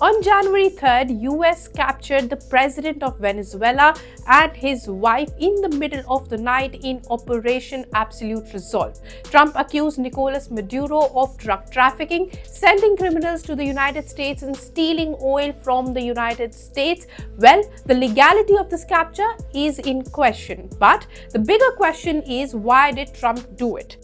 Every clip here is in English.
On January 3rd, US captured the president of Venezuela and his wife in the middle of the night in Operation Absolute Resolve. Trump accused Nicolas Maduro of drug trafficking, sending criminals to the United States and stealing oil from the United States. Well, the legality of this capture is in question, but the bigger question is, why did Trump do it?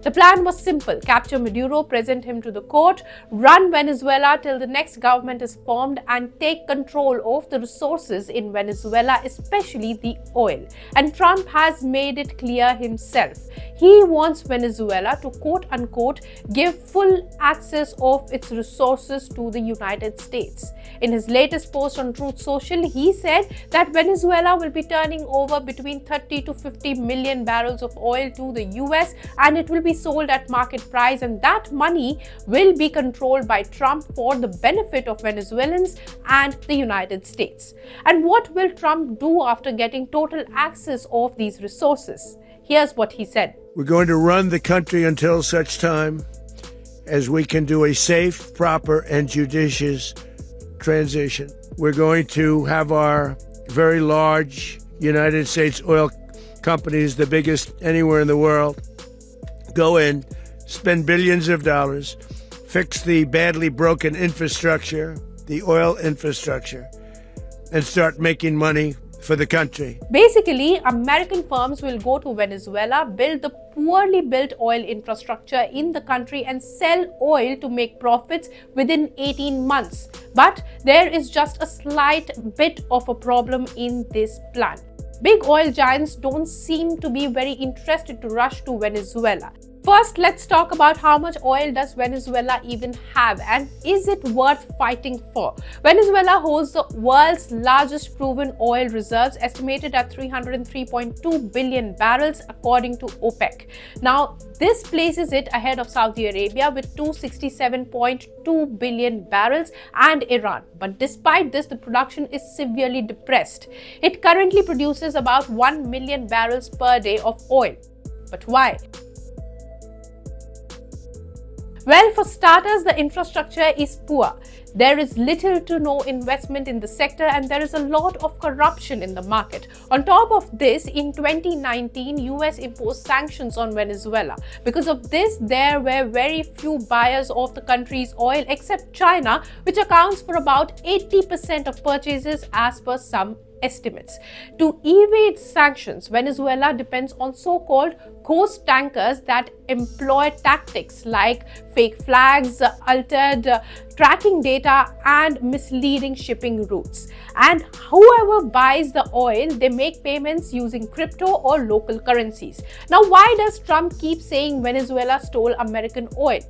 The plan was simple: capture Maduro, present him to the court, run Venezuela till the next government is formed, and take control of the resources in Venezuela, especially the oil. And Trump has made it clear himself. He wants Venezuela to quote-unquote give full access of its resources to the United States. In his latest post on Truth Social, he said that Venezuela will be turning over between 30 to 50 million barrels of oil to the US, and it will be sold at market price, and that money will be controlled by Trump for the benefit of Venezuelans and the United States. And what will Trump do after getting total access of these resources? Here's what he said. We're going to run the country until such time as we can do a safe, proper, and judicious transition. We're going to have our very large United States oil companies, the biggest anywhere in the world, go in, spend billions of dollars, fix the badly broken infrastructure, the oil infrastructure, and start making money for the country. Basically, American firms will go to Venezuela, build the poorly built oil infrastructure in the country, and sell oil to make profits within 18 months. But there is just a slight bit of a problem in this plan. Big oil giants don't seem to be very interested to rush to Venezuela. First, let's talk about how much oil does Venezuela even have, and is it worth fighting for? Venezuela holds the world's largest proven oil reserves, estimated at 303.2 billion barrels according to OPEC. Now, this places it ahead of Saudi Arabia with 267.2 billion barrels and Iran. But despite this, the production is severely depressed. It currently produces about 1 million barrels per day of oil. But why? Well, for starters, the infrastructure is poor. There is little to no investment in the sector, and there is a lot of corruption in the market. On top of this, in 2019, US imposed sanctions on Venezuela. Because of this, there were very few buyers of the country's oil except China, which accounts for about 80% of purchases as per some estimates. To evade sanctions, Venezuela depends on so-called ghost tankers that employ tactics like fake flags, altered tracking data, and misleading shipping routes. And whoever buys the oil, they make payments using crypto or local currencies. Now, why does Trump keep saying Venezuela stole American oil?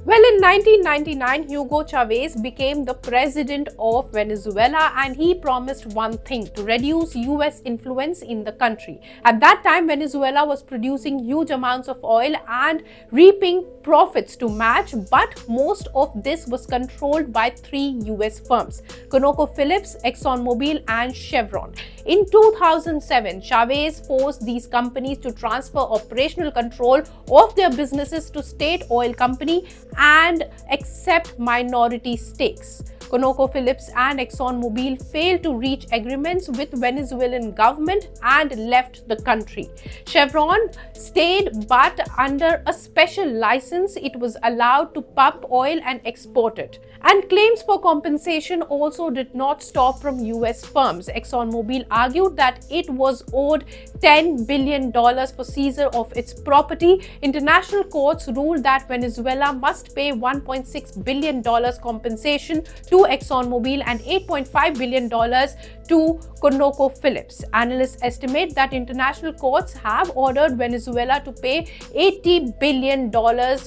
Well, in 1999, Hugo Chavez became the president of Venezuela, and he promised one thing: to reduce US influence in the country. At that time, Venezuela was producing huge amounts of oil and reaping profits to match, but most of this was controlled by 3 US firms: ConocoPhillips, ExxonMobil, and Chevron. In 2007, Chavez forced these companies to transfer operational control of their businesses to state oil company and accept minority stakes. ConocoPhillips and ExxonMobil failed to reach agreements with Venezuelan government and left the country. Chevron stayed, but under a special license, it was allowed to pump oil and export it. And claims for compensation also did not stop from US firms. ExxonMobil argued that it was owed $10 billion for seizure of its property. International courts ruled that Venezuela must pay $1.6 billion compensation to ExxonMobil and $8.5 billion to ConocoPhillips. Analysts estimate that international courts have ordered Venezuela to pay $80 billion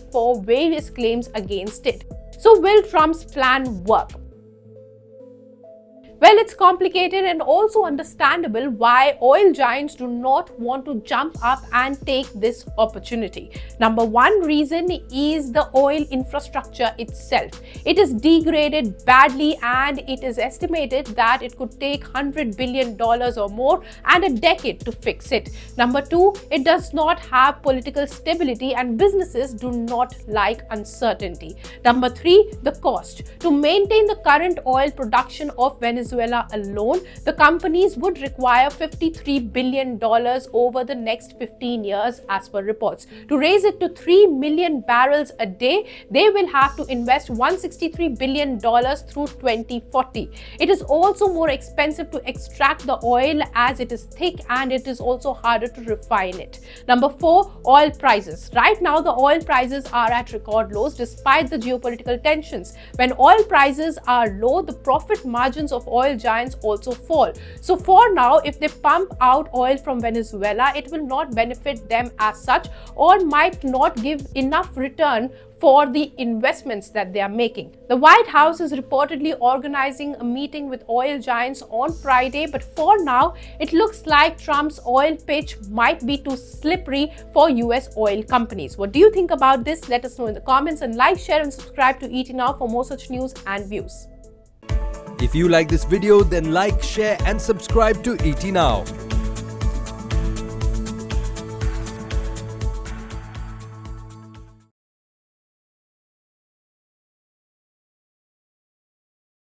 for various claims against it. So, will Trump's plan work? Well, it's complicated and also understandable why oil giants do not want to jump up and take this opportunity. Number one reason is the oil infrastructure itself. It is degraded badly, and it is estimated that it could take $100 billion or more and a decade to fix it. Number two, it does not have political stability, and businesses do not like uncertainty. Number three, the cost. To maintain the current oil production of Venezuela alone, the companies would require $53 billion over the next 15 years as per reports. To raise it to 3 million barrels a day, they will have to invest $163 billion through 2040. It is also more expensive to extract the oil as it is thick, and it is also harder to refine it. Number four, oil prices. Right now, the oil prices are at record lows despite the geopolitical tensions. When oil prices are low, the profit margins of oil giants also fall. So for now, if they pump out oil from Venezuela, it will not benefit them as such, or might not give enough return for the investments that they are making. The White House is reportedly organizing a meeting with oil giants on Friday, but for now, it looks like Trump's oil pitch might be too slippery for US oil companies. What do you think about this? Let us know in the comments, and like, share and subscribe to ET Now for more such news and views. If you like this video, then like, share and subscribe to ET Now.